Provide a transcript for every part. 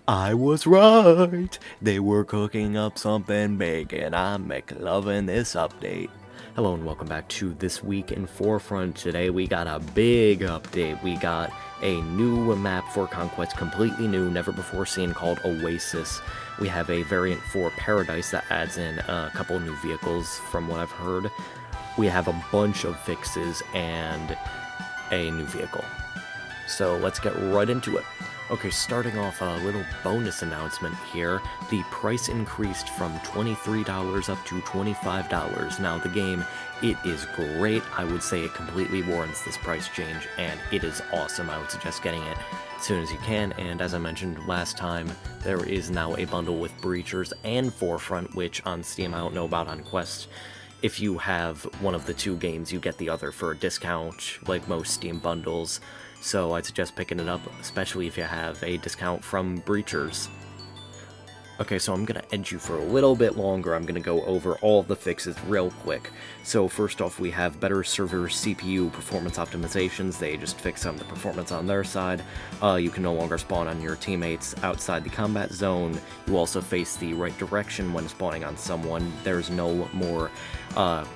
I was right. They were cooking up something big, and I'm McLovin' this update. Hello and welcome back to This Week in Forefront. Today we got a big update. We got a new map for Conquest, completely new, never before seen, called Oasis. We have a variant for Paradise that adds in a couple new vehicles from what I've heard. We have a bunch of fixes and a new vehicle. So let's get right into it. Okay, starting off, a little bonus announcement here. The price increased from $23 up to $25. Now, the game, it is great. I would say it completely warrants this price change, and it is awesome. I would suggest getting it as soon as you can, and as I mentioned last time, there is now a bundle with Breachers and Forefront, which on Steam I don't know about on Quest. If you have one of the two games, you get the other for a discount, like most Steam bundles. So I'd suggest picking it up, especially if you have a discount from Breachers. Okay, so I'm gonna edge you for a little bit longer. I'm gonna go over all of the fixes real quick. So first off, we have better server CPU performance optimizations. They just fix some of the performance on their side. You can no longer spawn on your teammates outside the combat zone. You also face the right direction when spawning on someone. There's no more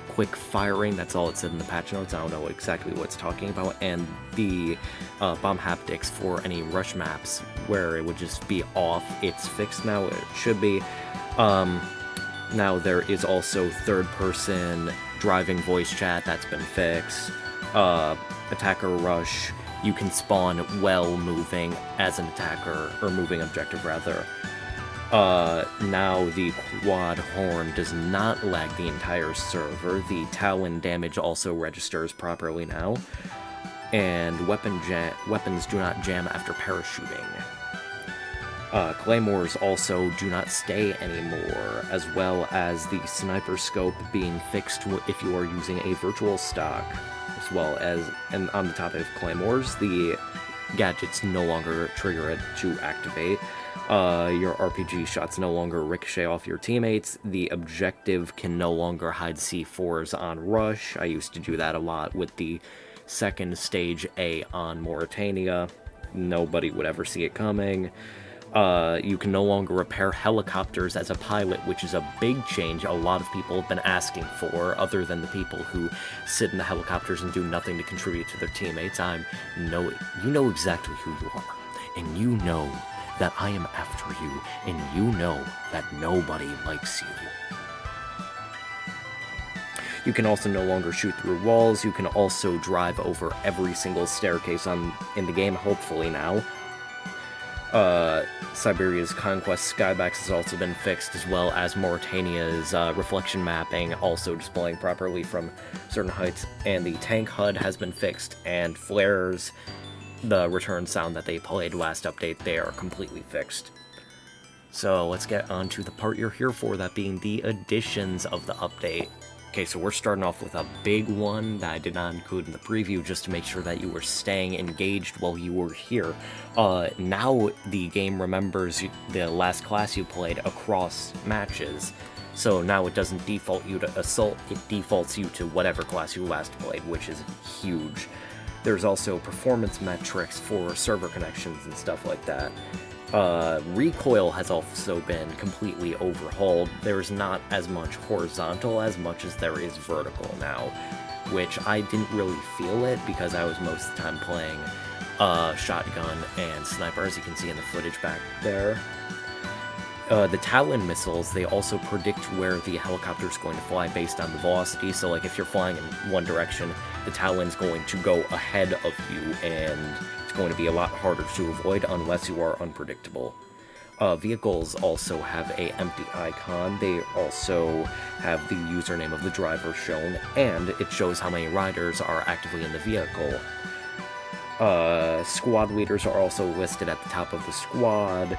quick firing. That's all it said in the patch notes. I don't know exactly what it's talking about. And the bomb haptics for any rush maps where it would just be off, it's fixed now. It should be. Now there is also third-person driving voice chat. That's been fixed. Attacker rush. You can spawn while moving as an attacker, or moving objective rather. Now the quad horn does not lag the entire server. The Talon damage also registers properly now. And weapons do not jam after parachuting. Claymores also do not stay anymore, as well as the sniper scope being fixed if you are using a virtual stock, as well as, and on the topic of Claymores, the gadgets no longer trigger it to activate. Your RPG shots no longer ricochet off your teammates. The objective can no longer hide C4s on Rush. I used to do that a lot with the second stage A on Mauritania. Nobody would ever see it coming. You can no longer repair helicopters as a pilot, which is a big change a lot of people have been asking for, other than the people who sit in the helicopters and do nothing to contribute to their teammates. You know exactly who you are, and you know that I am after you, and you know that nobody likes you. You can also no longer shoot through walls. You can also drive over every single staircase in the game, hopefully now. Siberia's Conquest Skybox has also been fixed, as well as Mauritania's reflection mapping also displaying properly from certain heights, and the tank HUD has been fixed, and flares, the return sound that they played last update, they are completely fixed. So let's get on to the part you're here for, that being the additions of the update. Okay, so we're starting off with a big one that I did not include in the preview, just to make sure that you were staying engaged while you were here. Now the game remembers the last class you played across matches, so now it doesn't default you to Assault, it defaults you to whatever class you last played, which is huge. There's also performance metrics for server connections and stuff like that. Recoil has also been completely overhauled. There's not as much horizontal as much as there is vertical now, which I didn't really feel it because I was most of the time playing shotgun and sniper, as you can see in the footage back there. The Talon missiles, they also predict where the helicopter is going to fly based on the velocity, so like if you're flying in one direction, the Talon's going to go ahead of you, and it's going to be a lot harder to avoid unless you are unpredictable. Vehicles also have a empty icon. They also have the username of the driver shown, and it shows how many riders are actively in the vehicle. Squad leaders are also listed at the top of the squad,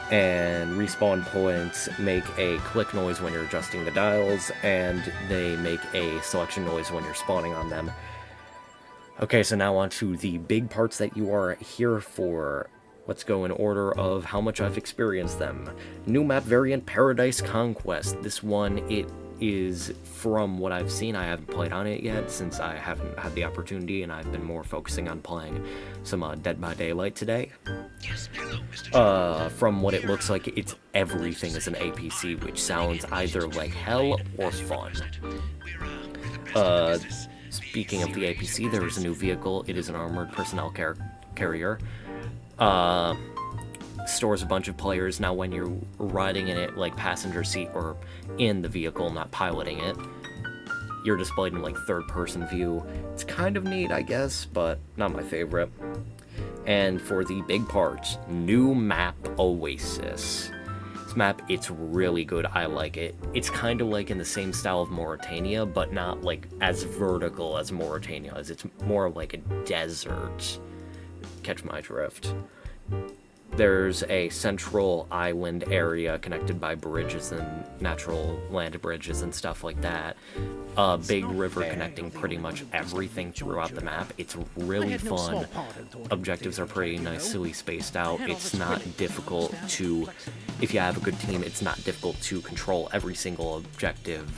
and respawn points make a click noise when you're adjusting the dials, and they make a selection noise when you're spawning on them. Okay, so now on to the big parts that you are here for. Let's go in order of how much I've experienced them. New map variant, Paradise Conquest. This one, it is, from what I've seen, I haven't played on it yet since I haven't had the opportunity, and I've been more focusing on playing some Dead by Daylight today. Yes, hello, From what it looks like, it's everything is an APC, which sounds either like hell or fun. Speaking of the APC, there is a new vehicle. It is an armored personnel carrier. Stores a bunch of players. Now when you're riding in it, like passenger seat or in the vehicle, not piloting it, you're displayed in like third-person view. It's kind of neat, I guess, but not my favorite. And for the big parts, new map Oasis. This map, it's really good. I like it. It's kind of like in the same style of Mauritania, but not like as vertical as Mauritania is. It's more like a desert. Catch my drift. There's a central island area connected by bridges and natural land bridges and stuff like that. A big river connecting pretty much everything throughout the map. It's really fun. Objectives are pretty nicely spaced out. It's not difficult to, if you have a good team, it's not difficult to control every single objective,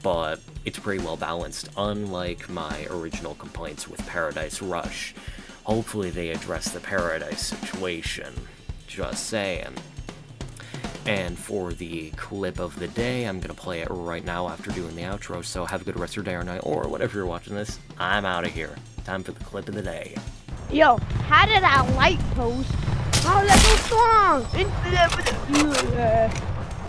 but it's pretty well balanced, unlike my original complaints with Paradise Rush. Hopefully they address the Paradise situation. Just saying. And for the clip of the day, I'm gonna play it right now after doing the outro, so have a good rest of your day or night, or whatever you're watching this. I'm out of here. Time for the clip of the day. Yo, how did that light post? How that so strong?